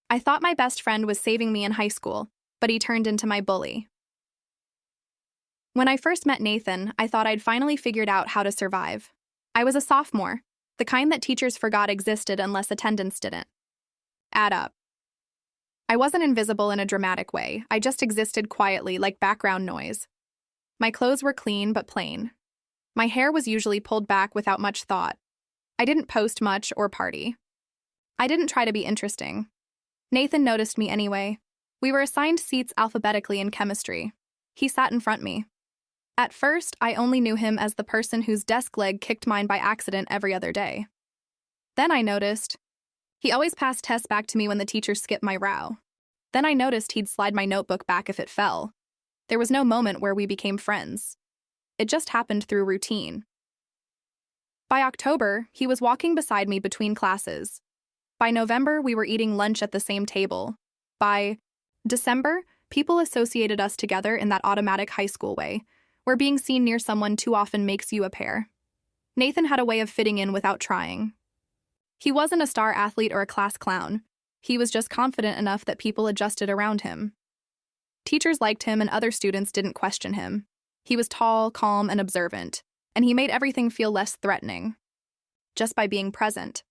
I thought my best friend was saving me in high school, but he turned into my bully. When I first met Nathan, I thought I'd finally figured out how to survive. I was a sophomore, the kind that teachers forgot existed unless attendance didn't add up. I wasn't invisible in a dramatic way, I just existed quietly like background noise. My clothes were clean but plain. My hair was usually pulled back without much thought. I didn't post much or party. I didn't try to be interesting. Nathan noticed me anyway. We were assigned seats alphabetically in chemistry. He sat in front of me. At first, I only knew him as the person whose desk leg kicked mine by accident every other day. Then I noticed he always passed tests back to me when the teacher skipped my row. Then I noticed he'd slide my notebook back if it fell. There was no moment where we became friends. It just happened through routine. By October, he was walking beside me between classes. By November, we were eating lunch at the same table. By December, people associated us together in that automatic high school way, where being seen near someone too often makes you a pair. Nathan had a way of fitting in without trying. He wasn't a star athlete or a class clown. He was just confident enough that people adjusted around him. Teachers liked him and other students didn't question him. He was tall, calm, and observant, and he made everything feel less threatening, just by being present.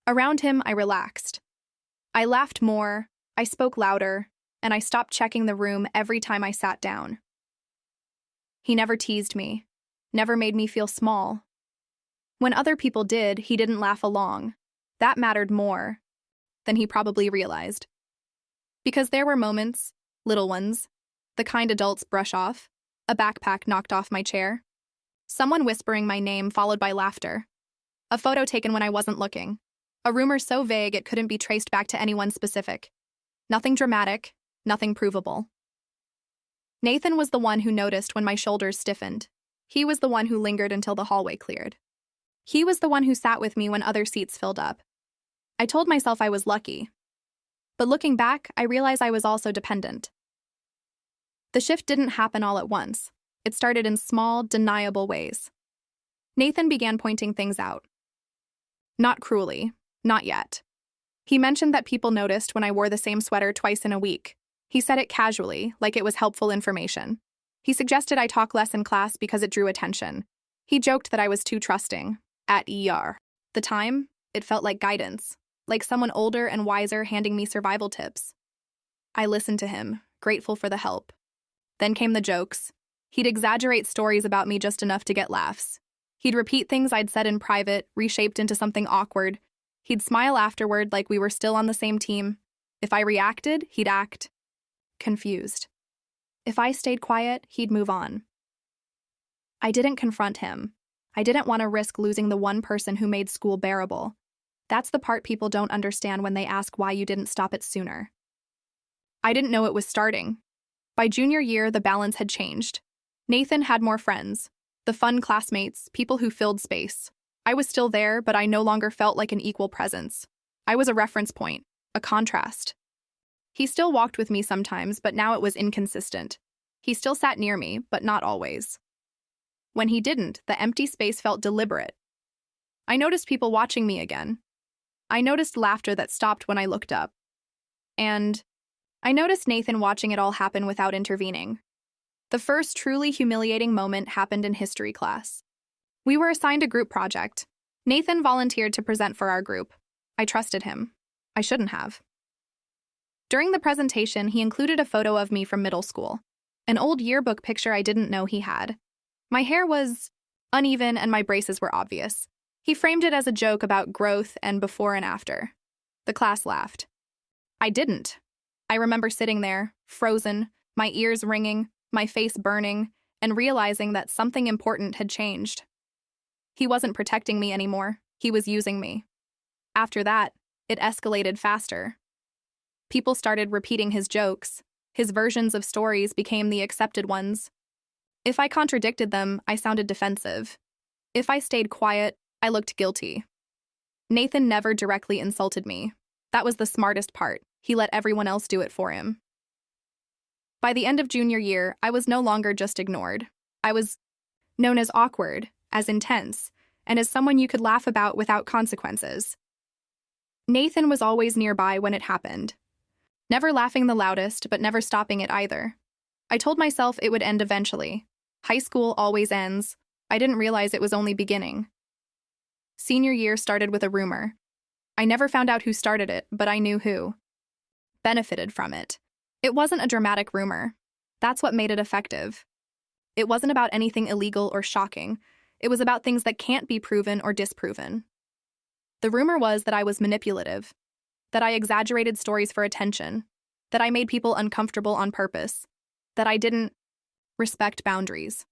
Around him, I relaxed. I laughed more, I spoke louder, and I stopped checking the room every time I sat down. He never teased me, never made me feel small. When other people did, he didn't laugh along. That mattered more than he probably realized. Because there were moments, little ones, the kind adults brush off, a backpack knocked off my chair, someone whispering my name followed by laughter, a photo taken when I wasn't looking, a rumor so vague it couldn't be traced back to anyone specific. Nothing dramatic, nothing provable. Nathan was the one who noticed when my shoulders stiffened. He was the one who lingered until the hallway cleared. He was the one who sat with me when other seats filled up. I told myself I was lucky. But looking back, I realized I was also dependent. The shift didn't happen all at once. It started in small, deniable ways. Nathan began pointing things out. Not cruelly, not yet. He mentioned that people noticed when I wore the same sweater twice in a week. He said it casually, like it was helpful information. He suggested I talk less in class because it drew attention. He joked that I was too trusting. At the time, it felt like guidance, like someone older and wiser handing me survival tips. I listened to him, grateful for the help. Then came the jokes. He'd exaggerate stories about me just enough to get laughs. He'd repeat things I'd said in private, reshaped into something awkward. He'd smile afterward like we were still on the same team. If I reacted, he'd act confused. If I stayed quiet, he'd move on. I didn't confront him. I didn't want to risk losing the one person who made school bearable. That's the part people don't understand when they ask why you didn't stop it sooner. I didn't know it was starting. By junior year, the balance had changed. Nathan had more friends, the fun classmates, people who filled space. I was still there, but I no longer felt like an equal presence. I was a reference point, a contrast. He still walked with me sometimes, but now it was inconsistent. He still sat near me, but not always. When he didn't, the empty space felt deliberate. I noticed people watching me again. I noticed laughter that stopped when I looked up. And I noticed Nathan watching it all happen without intervening. The first truly humiliating moment happened in history class. We were assigned a group project. Nathan volunteered to present for our group. I trusted him. I shouldn't have. During the presentation, he included a photo of me from middle school, an old yearbook picture I didn't know he had. My hair was uneven and my braces were obvious. He framed it as a joke about growth and before and after. The class laughed. I didn't. I remember sitting there, frozen, my ears ringing, my face burning, and realizing that something important had changed. He wasn't protecting me anymore. He was using me. After that, it escalated faster. People started repeating his jokes. His versions of stories became the accepted ones. If I contradicted them, I sounded defensive. If I stayed quiet, I looked guilty. Nathan never directly insulted me. That was the smartest part. He let everyone else do it for him. By the end of junior year, I was no longer just ignored. I was known as awkward, as intense, and as someone you could laugh about without consequences. Nathan was always nearby when it happened, never laughing the loudest, but never stopping it either. I told myself it would end eventually. High school always ends. I didn't realize it was only beginning. Senior year started with a rumor. I never found out who started it, but I knew who benefited from it. It wasn't a dramatic rumor. That's what made it effective. It wasn't about anything illegal or shocking. It was about things that can't be proven or disproven. The rumor was that I was manipulative, that I exaggerated stories for attention, that I made people uncomfortable on purpose, that I didn't respect boundaries.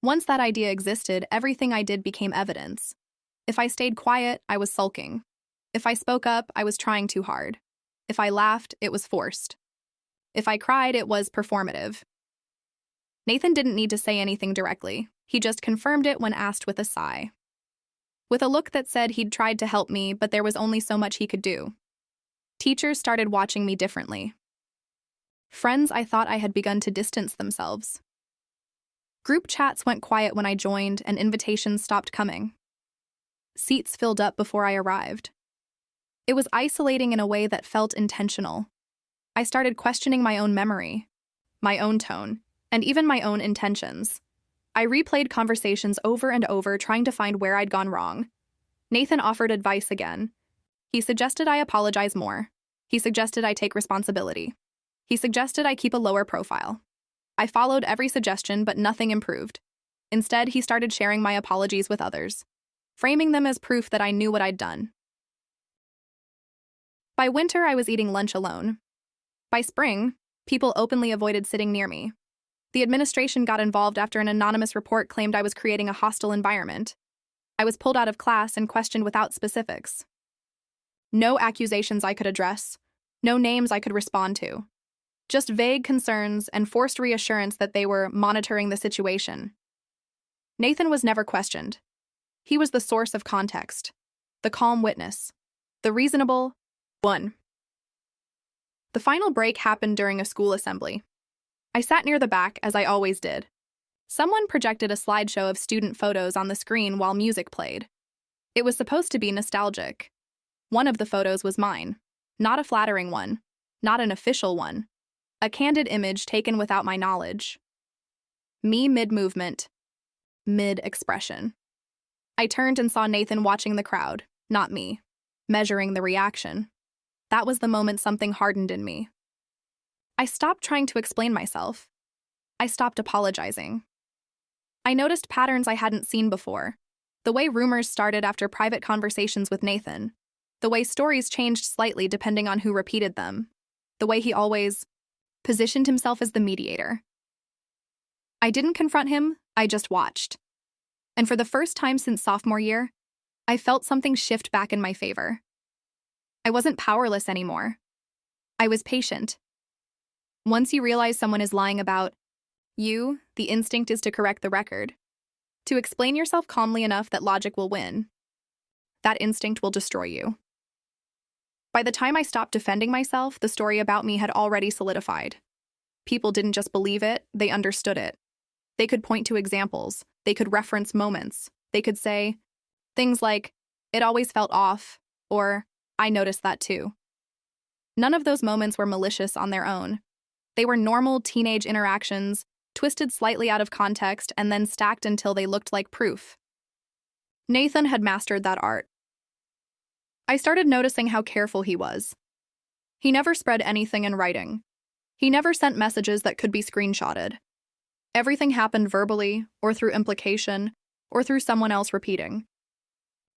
Once that idea existed, everything I did became evidence. If I stayed quiet, I was sulking. If I spoke up, I was trying too hard. If I laughed, it was forced. If I cried, it was performative. Nathan didn't need to say anything directly. He just confirmed it when asked with a sigh. With a look that said he'd tried to help me, but there was only so much he could do. Teachers started watching me differently. Friends I thought I had begun to distance themselves. Group chats went quiet when I joined, and invitations stopped coming. Seats filled up before I arrived. It was isolating in a way that felt intentional. I started questioning my own memory, my own tone, and even my own intentions. I replayed conversations over and over, trying to find where I'd gone wrong. Nathan offered advice again. He suggested I apologize more. He suggested I take responsibility. He suggested I keep a lower profile. I followed every suggestion, but nothing improved. Instead, he started sharing my apologies with others, framing them as proof that I knew what I'd done. By winter, I was eating lunch alone. By spring, people openly avoided sitting near me. The administration got involved after an anonymous report claimed I was creating a hostile environment. I was pulled out of class and questioned without specifics. No accusations I could address, no names I could respond to. Just vague concerns and forced reassurance that they were monitoring the situation. Nathan was never questioned. He was the source of context, the calm witness, the reasonable one. The final break happened during a school assembly. I sat near the back, as I always did. Someone projected a slideshow of student photos on the screen while music played. It was supposed to be nostalgic. One of the photos was mine. Not a flattering one, not an official one. A candid image taken without my knowledge. Me mid-movement, mid-expression. I turned and saw Nathan watching the crowd, not me, measuring the reaction. That was the moment something hardened in me. I stopped trying to explain myself. I stopped apologizing. I noticed patterns I hadn't seen before. The way rumors started after private conversations with Nathan. The way stories changed slightly depending on who repeated them. The way he always positioned himself as the mediator. I didn't confront him, I just watched. And for the first time since sophomore year, I felt something shift back in my favor. I wasn't powerless anymore. I was patient. Once you realize someone is lying about you, the instinct is to correct the record. To explain yourself calmly enough that logic will win. That instinct will destroy you. By the time I stopped defending myself, the story about me had already solidified. People didn't just believe it, they understood it. They could point to examples. They could reference moments. They could say things like, "It always felt off," or "I noticed that too." None of those moments were malicious on their own. They were normal teenage interactions, twisted slightly out of context and then stacked until they looked like proof. Nathan had mastered that art. I started noticing how careful he was. He never spread anything in writing. He never sent messages that could be screenshotted. Everything happened verbally, or through implication, or through someone else repeating.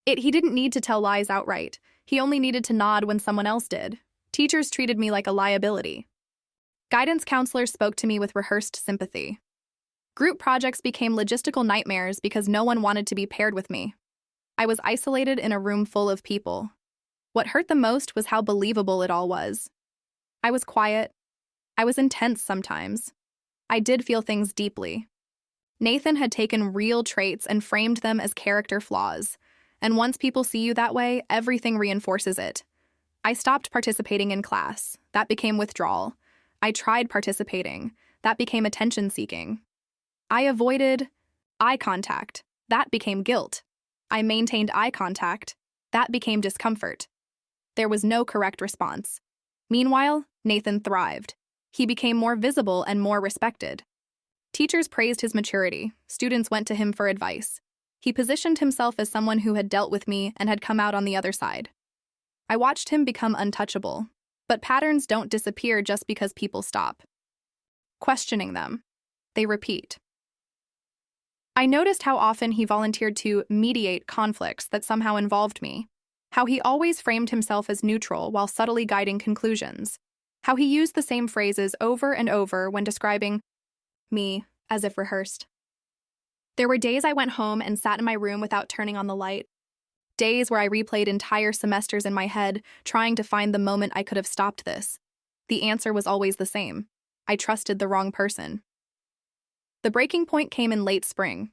He didn't need to tell lies outright. He only needed to nod when someone else did. Teachers treated me like a liability. Guidance counselors spoke to me with rehearsed sympathy. Group projects became logistical nightmares because no one wanted to be paired with me. I was isolated in a room full of people. What hurt the most was how believable it all was. I was quiet. I was intense sometimes. I did feel things deeply. Nathan had taken real traits and framed them as character flaws. And once people see you that way, everything reinforces it. I stopped participating in class. That became withdrawal. I tried participating. That became attention-seeking. I avoided eye contact. That became guilt. I maintained eye contact. That became discomfort. There was no correct response. Meanwhile, Nathan thrived. He became more visible and more respected. Teachers praised his maturity. Students went to him for advice. He positioned himself as someone who had dealt with me and had come out on the other side. I watched him become untouchable. But patterns don't disappear just because people stop questioning them. They repeat. I noticed how often he volunteered to mediate conflicts that somehow involved me, how he always framed himself as neutral while subtly guiding conclusions, how he used the same phrases over and over when describing me, as if rehearsed. There were days I went home and sat in my room without turning on the light. Days where I replayed entire semesters in my head, trying to find the moment I could have stopped this. The answer was always the same. I trusted the wrong person. The breaking point came in late spring.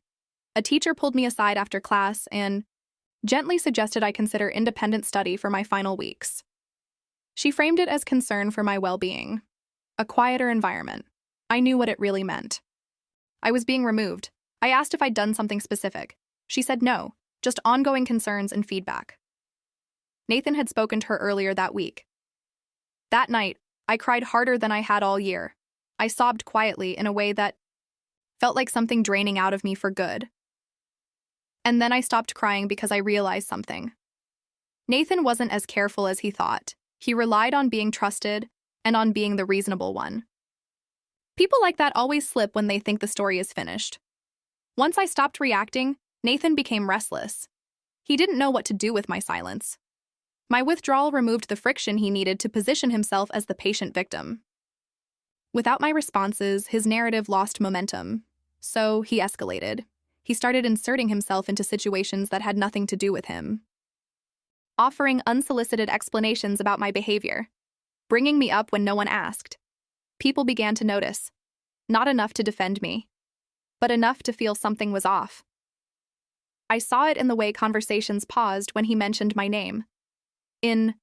A teacher pulled me aside after class and gently suggested I consider independent study for my final weeks. She framed it as concern for my well-being. A quieter environment. I knew what it really meant. I was being removed. I asked if I'd done something specific. She said no, just ongoing concerns and feedback. Nathan had spoken to her earlier that week. That night, I cried harder than I had all year. I sobbed quietly in a way that felt like something draining out of me for good. And then I stopped crying because I realized something. Nathan wasn't as careful as he thought. He relied on being trusted and on being the reasonable one. People like that always slip when they think the story is finished. Once I stopped reacting, Nathan became restless. He didn't know what to do with my silence. My withdrawal removed the friction he needed to position himself as the patient victim. Without my responses, his narrative lost momentum. So he escalated. He started inserting himself into situations that had nothing to do with him, offering unsolicited explanations about my behavior, bringing me up when no one asked. People began to notice. Not enough to defend me, but enough to feel something was off. I saw it in the way conversations paused when he mentioned my name, in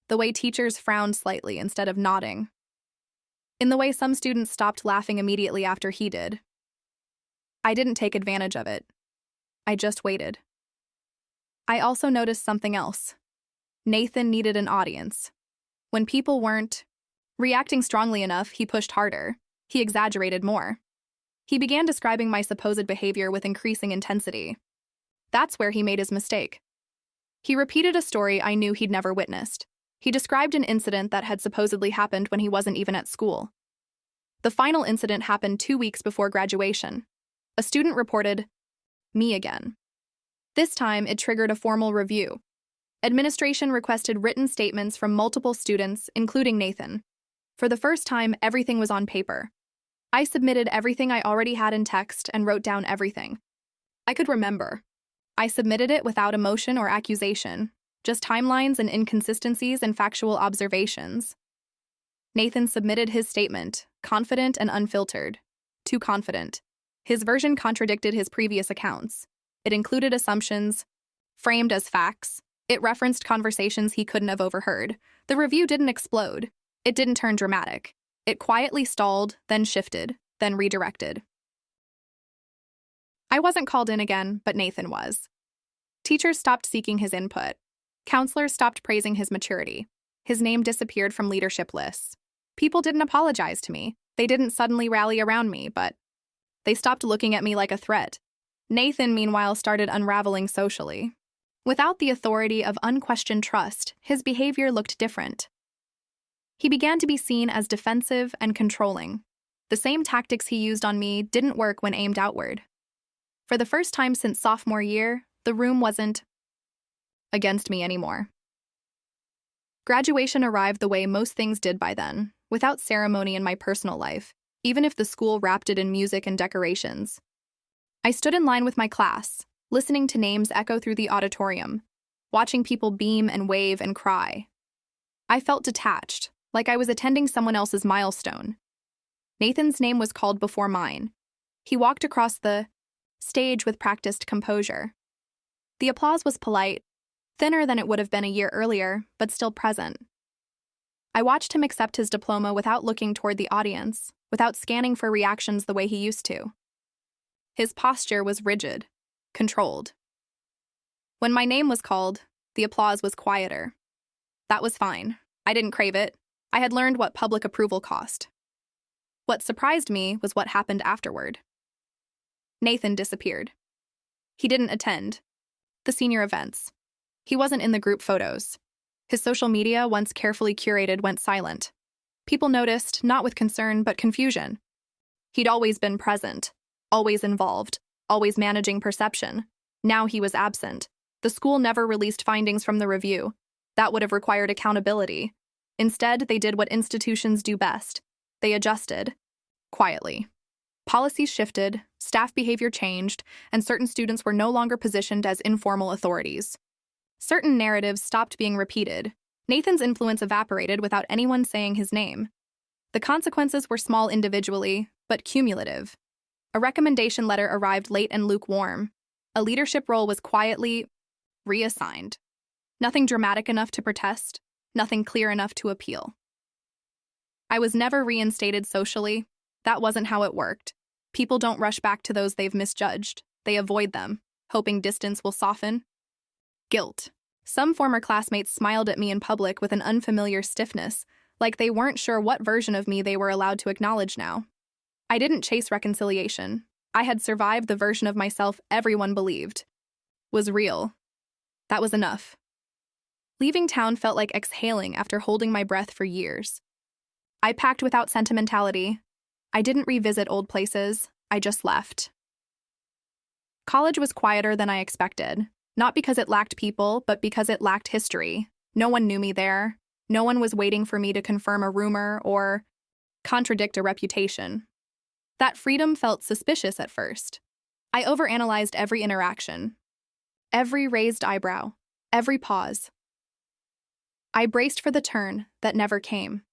the way teachers frowned slightly instead of nodding, in the way some students stopped laughing immediately after he did. I didn't take advantage of it. I just waited. I also noticed something else. Nathan needed an audience. When people weren't reacting strongly enough, he pushed harder. He exaggerated more. He began describing my supposed behavior with increasing intensity. That's where he made his mistake. He repeated a story I knew he'd never witnessed. He described an incident that had supposedly happened when he wasn't even at school. The final incident happened 2 weeks before graduation. A student reported me again. This time, it triggered a formal review. Administration requested written statements from multiple students, including Nathan. For the first time, everything was on paper. I submitted everything I already had in text and wrote down everything I could remember. I submitted it without emotion or accusation, just timelines and inconsistencies and factual observations. Nathan submitted his statement, confident and unfiltered. Too confident. His version contradicted his previous accounts. It included assumptions, framed as facts. It referenced conversations he couldn't have overheard. The review didn't explode. It didn't turn dramatic. It quietly stalled, then shifted, then redirected. I wasn't called in again, but Nathan was. Teachers stopped seeking his input. Counselors stopped praising his maturity. His name disappeared from leadership lists. People didn't apologize to me. They didn't suddenly rally around me, but they stopped looking at me like a threat. Nathan, meanwhile, started unraveling socially. Without the authority of unquestioned trust, his behavior looked different. He began to be seen as defensive and controlling. The same tactics he used on me didn't work when aimed outward. For the first time since sophomore year, the room wasn't against me anymore. Graduation arrived the way most things did by then, without ceremony in my personal life, even if the school wrapped it in music and decorations. I stood in line with my class, listening to names echo through the auditorium, watching people beam and wave and cry. I felt detached, like I was attending someone else's milestone. Nathan's name was called before mine. He walked across the stage with practiced composure. The applause was polite, thinner than it would have been a year earlier, but still present. I watched him accept his diploma without looking toward the audience, without scanning for reactions the way he used to. His posture was rigid, controlled. When my name was called, The applause was quieter. That was fine. I didn't crave it. I had learned what public approval cost. What surprised me was what happened afterward. Nathan disappeared. He didn't attend the senior events. He wasn't in the group photos. His social media, once carefully curated, went silent. People noticed, not with concern, but confusion. He'd always been present, always involved, always managing perception. Now he was absent. The school never released findings from the review. That would have required accountability. Instead, they did what institutions do best. They adjusted. Quietly. Policies shifted, staff behavior changed, and certain students were no longer positioned as informal authorities. Certain narratives stopped being repeated. Nathan's influence evaporated without anyone saying his name. The consequences were small individually, but cumulative. A recommendation letter arrived late and lukewarm. A leadership role was quietly reassigned. Nothing dramatic enough to protest, nothing clear enough to appeal. I was never reinstated socially. That wasn't how it worked. People don't rush back to those they've misjudged. They avoid them, hoping distance will soften. Guilt. Some former classmates smiled at me in public with an unfamiliar stiffness, like they weren't sure what version of me they were allowed to acknowledge now. I didn't chase reconciliation. I had survived the version of myself everyone believed was real. That was enough. Leaving town felt like exhaling after holding my breath for years. I packed without sentimentality. I didn't revisit old places. I just left. College was quieter than I expected, not because it lacked people, but because it lacked history. No one knew me there. No one was waiting for me to confirm a rumor or contradict a reputation. That freedom felt suspicious at first. I overanalyzed every interaction, every raised eyebrow, every pause. I braced for the turn that never came.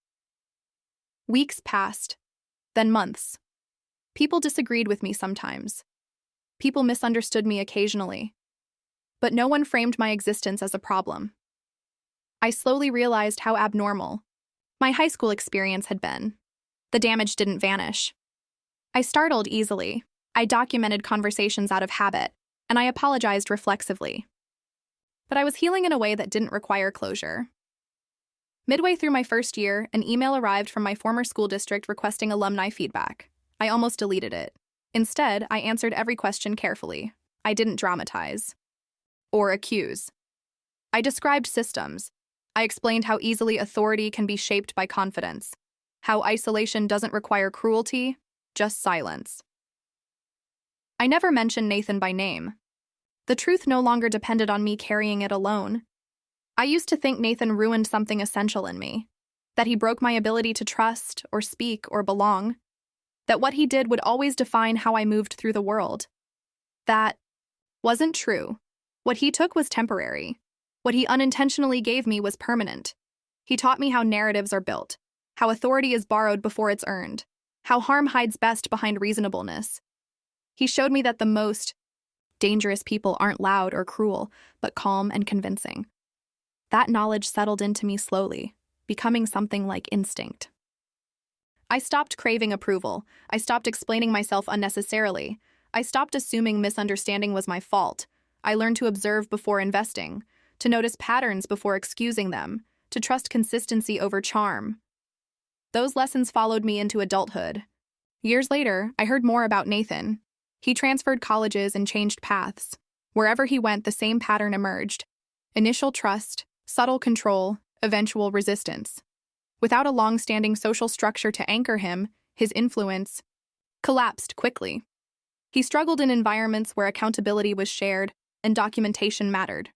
Weeks passed, then months. People disagreed with me sometimes. People misunderstood me occasionally. But no one framed my existence as a problem. I slowly realized how abnormal my high school experience had been. The damage didn't vanish. I startled easily. I documented conversations out of habit, and I apologized reflexively. But I was healing in a way that didn't require closure. Midway through my first year, an email arrived from my former school district requesting alumni feedback. I almost deleted it. Instead, I answered every question carefully. I didn't dramatize or accuse. I described systems. I explained how easily authority can be shaped by confidence, how isolation doesn't require cruelty, just silence. I never mentioned Nathan by name. The truth no longer depended on me carrying it alone. I used to think Nathan ruined something essential in me, that he broke my ability to trust or speak or belong, that what he did would always define how I moved through the world. That wasn't true. What he took was temporary. What he unintentionally gave me was permanent. He taught me how narratives are built, how authority is borrowed before it's earned, how harm hides best behind reasonableness. He showed me that the most dangerous people aren't loud or cruel, but calm and convincing. That knowledge settled into me slowly, becoming something like instinct. I stopped craving approval. I stopped explaining myself unnecessarily. I stopped assuming misunderstanding was my fault. I learned to observe before investing, to notice patterns before excusing them, to trust consistency over charm. Those lessons followed me into adulthood. Years later, I heard more about Nathan. He transferred colleges and changed paths. Wherever he went, the same pattern emerged. Initial trust, subtle control, eventual resistance. Without a long-standing social structure to anchor him, his influence collapsed quickly. He struggled in environments where accountability was shared and documentation mattered.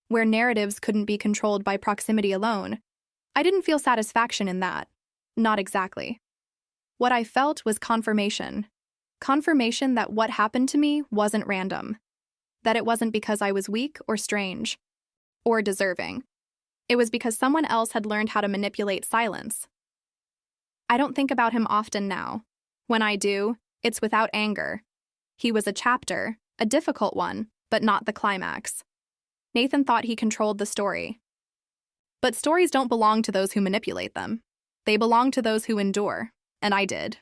Where narratives couldn't be controlled by proximity alone, I didn't feel satisfaction in that. Not exactly. What I felt was confirmation. Confirmation that what happened to me wasn't random. That it wasn't because I was weak or strange or deserving. It was because someone else had learned how to manipulate silence. I don't think about him often now. When I do, it's without anger. He was a chapter, a difficult one, but not the climax. Nathan thought he controlled the story. But stories don't belong to those who manipulate them. They belong to those who endure, and I did.